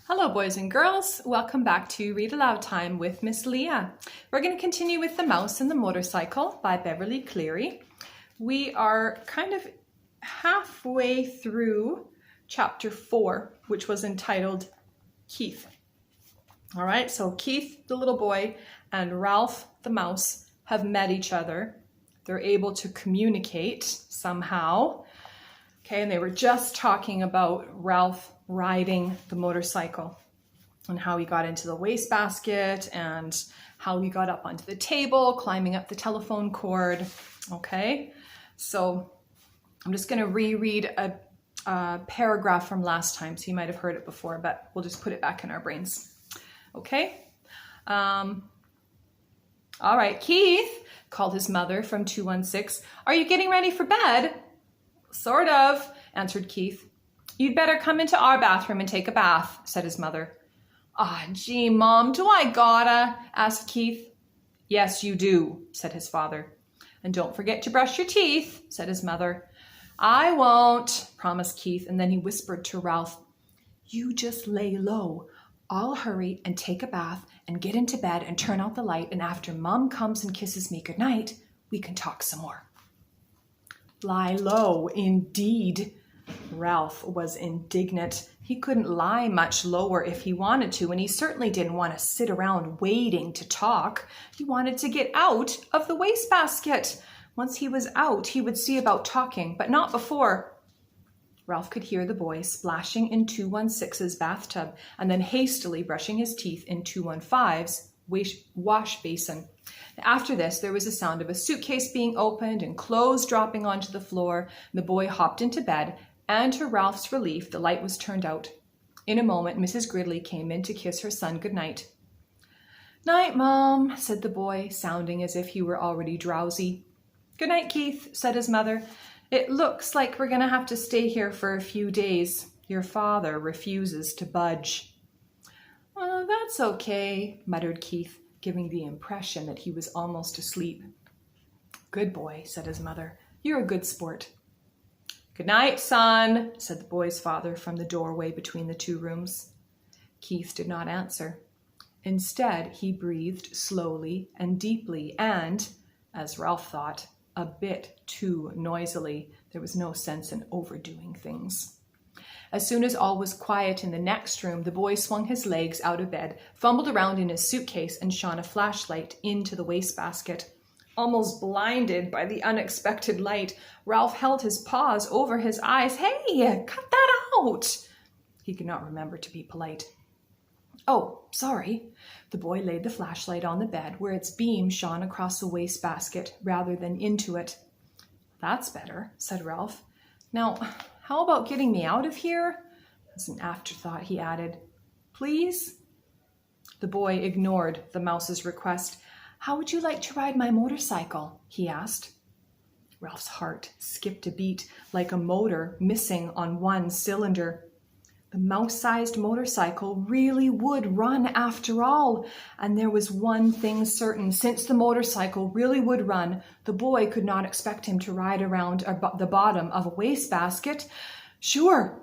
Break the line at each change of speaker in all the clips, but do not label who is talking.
Hello boys and girls, welcome back to Read Aloud Time with Miss Leah. We're going to continue with The Mouse and the Motorcycle by Beverly Cleary. We are kind of halfway through chapter 4, which was entitled Keith. All right, so Keith, the little boy, and Ralph, the mouse, have met each other. They're able to communicate somehow. Okay, and they were just talking about Ralph riding the motorcycle and how he got into the wastebasket and how he got up onto the table, climbing up the telephone cord. Okay, so I'm just going to reread a paragraph from last time, so you might have heard it before, but we'll just put it back in our brains. Okay, all right, Keith, called his mother from 216. Are you getting ready for bed? Sort of, answered Keith. You'd better come into our bathroom and take a bath, said his mother. Gee, Mom, do I gotta? Asked Keith. Yes, you do, said his father. And don't forget to brush your teeth, said his mother. I won't, promised Keith, and then he whispered to Ralph, You just lay low. I'll hurry and take a bath and get into bed and turn out the light, and after Mom comes and kisses me goodnight, we can talk some more. Lie low, indeed. Ralph was indignant. He couldn't lie much lower if he wanted to, and he certainly didn't want to sit around waiting to talk. He wanted to get out of the wastebasket. Once he was out, he would see about talking, but not before. Ralph could hear the boy splashing in 216's bathtub and then hastily brushing his teeth in 215's wash basin. After this, there was a sound of a suitcase being opened and clothes dropping onto the floor. The boy hopped into bed, and to Ralph's relief, the light was turned out. In a moment, Mrs. Gridley came in to kiss her son goodnight. Night, Mom, said the boy, sounding as if he were already drowsy. Good night, Keith, said his mother. It looks like we're going to have to stay here for a few days. Your father refuses to budge. That's okay, muttered Keith, giving the impression that he was almost asleep. Good boy, said his mother. You're a good sport. Good night, son, said the boy's father from the doorway between the two rooms. Keith did not answer. Instead, he breathed slowly and deeply and, as Ralph thought, a bit too noisily. There was no sense in overdoing things. As soon as all was quiet in the next room, the boy swung his legs out of bed, fumbled around in his suitcase, and shone a flashlight into the wastebasket. Almost blinded by the unexpected light, Ralph held his paws over his eyes. Hey, cut that out! He could not remember to be polite. Oh, sorry. The boy laid the flashlight on the bed where its beam shone across the wastebasket rather than into it. That's better, said Ralph. Now, how about getting me out of here? As an afterthought, he added, Please? The boy ignored the mouse's request. How would you like to ride my motorcycle? He asked. Ralph's heart skipped a beat, like a motor missing on one cylinder. The mouse-sized motorcycle really would run after all, and there was one thing certain. Since the motorcycle really would run, the boy could not expect him to ride around the bottom of a wastebasket. Sure,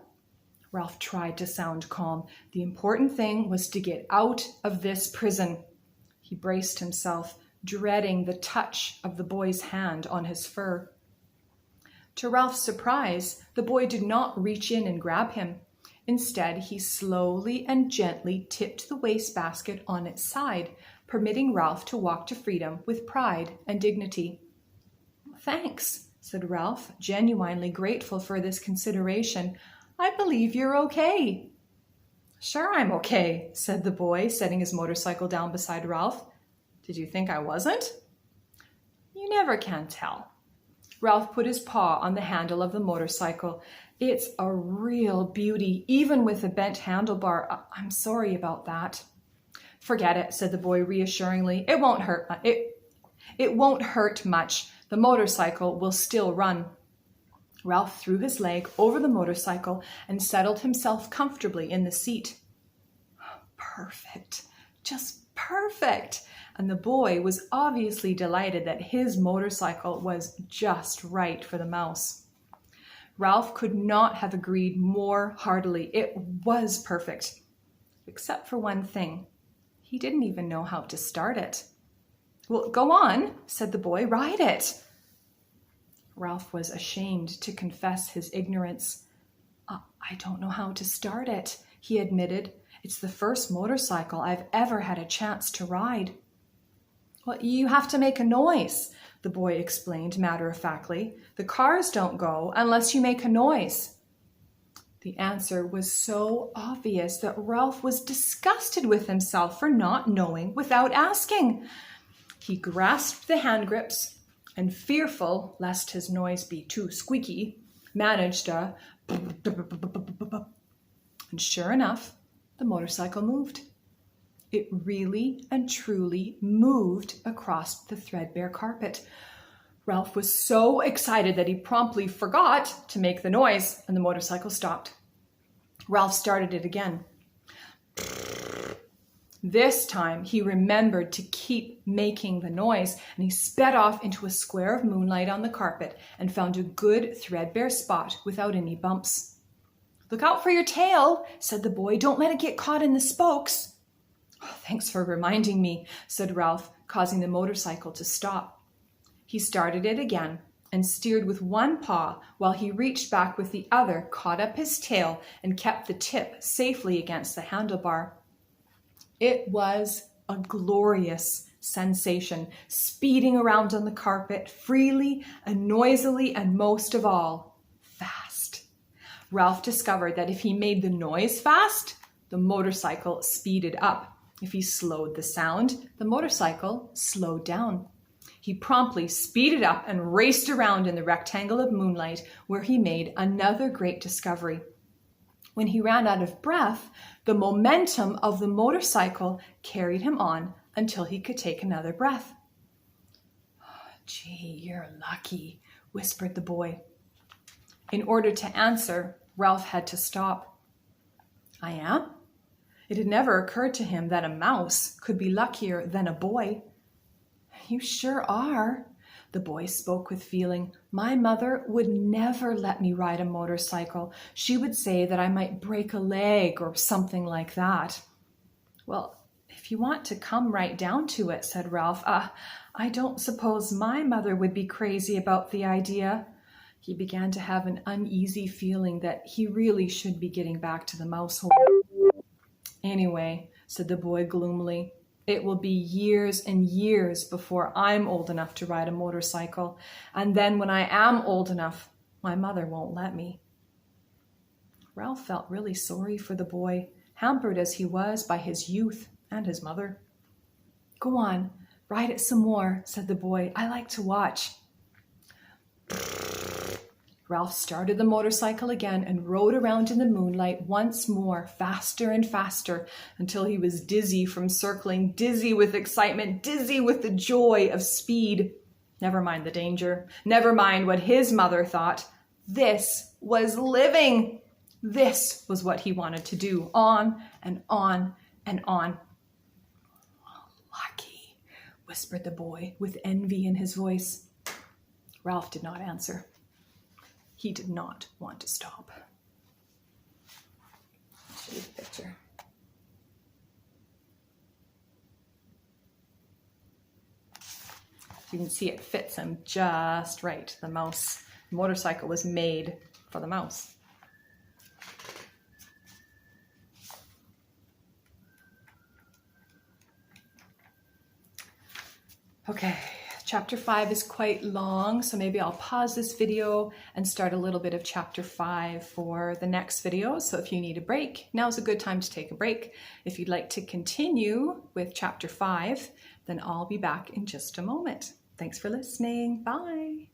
Ralph tried to sound calm. The important thing was to get out of this prison. He braced himself, dreading the touch of the boy's hand on his fur. To Ralph's surprise, the boy did not reach in and grab him. Instead, he slowly and gently tipped the wastebasket on its side, permitting Ralph to walk to freedom with pride and dignity. Thanks, said Ralph, genuinely grateful for this consideration. I believe you're okay. Sure I'm okay, said the boy, setting his motorcycle down beside Ralph. Did you think I wasn't? You never can tell. Ralph put his paw on the handle of the motorcycle. It's a real beauty, even with a bent handlebar. I'm sorry about that. Forget it, said the boy reassuringly. It won't hurt. It won't hurt much. The motorcycle will still run. Ralph threw his leg over the motorcycle and settled himself comfortably in the seat. Perfect. Just perfect. And the boy was obviously delighted that his motorcycle was just right for the mouse. Ralph could not have agreed more heartily. It was perfect. except for one thing. He didn't even know how to start it. "Well, go on," said the boy, "ride it." Ralph was ashamed to confess his ignorance. I don't know how to start it," he admitted. "It's the first motorcycle I've ever had a chance to ride." "Well, you have to make a noise," the boy explained matter-of-factly. "The cars don't go unless you make a noise." The answer was so obvious that Ralph was disgusted with himself for not knowing without asking. He grasped the hand grips and, fearful lest his noise be too squeaky, managed a and sure enough, the motorcycle moved. It really and truly moved across the threadbare carpet. Ralph was so excited that he promptly forgot to make the noise, and the motorcycle stopped. Ralph started it again. This time he remembered to keep making the noise, and he sped off into a square of moonlight on the carpet and found a good threadbare spot without any bumps. "Look out for your tail," said the boy. "Don't let it get caught in the spokes." "Oh, thanks for reminding me," said Ralph, causing the motorcycle to stop. He started it again and steered with one paw while he reached back with the other, caught up his tail, and kept the tip safely against the handlebar. It was a glorious sensation, speeding around on the carpet freely and noisily, and most of all, fast. Ralph discovered that if he made the noise fast, the motorcycle speeded up. If he slowed the sound, the motorcycle slowed down. He promptly speeded up and raced around in the rectangle of moonlight, where he made another great discovery. When he ran out of breath, the momentum of the motorcycle carried him on until he could take another breath. "Oh, gee, you're lucky," whispered the boy. In order to answer, Ralph had to stop. "I am?" It had never occurred to him that a mouse could be luckier than a boy. "You sure are." The boy spoke with feeling. "My mother would never let me ride a motorcycle. She would say that I might break a leg or something like that." "Well, if you want to come right down to it," said Ralph, I don't suppose my mother would be crazy about the idea." He began to have an uneasy feeling that he really should be getting back to the mouse hole. "Anyway," said the boy gloomily, "it will be years and years before I'm old enough to ride a motorcycle. And then when I am old enough, my mother won't let me." Ralph felt really sorry for the boy, hampered as he was by his youth and his mother. "Go on, ride it some more," said the boy. "I like to watch." Ralph started the motorcycle again and rode around in the moonlight once more, faster and faster, until he was dizzy from circling, dizzy with excitement, dizzy with the joy of speed. Never mind the danger. Never mind what his mother thought. This was living. This was what he wanted to do, on and on and on. "Lucky," whispered the boy with envy in his voice. Ralph did not answer. He did not want to stop. I'll show you the picture. You can see it fits him just right. The motorcycle was made for the mouse. Okay. Chapter 5 is quite long, so maybe I'll pause this video and start a little bit of chapter 5 for the next video. So if you need a break, now's a good time to take a break. If you'd like to continue with chapter 5, then I'll be back in just a moment. Thanks for listening. Bye.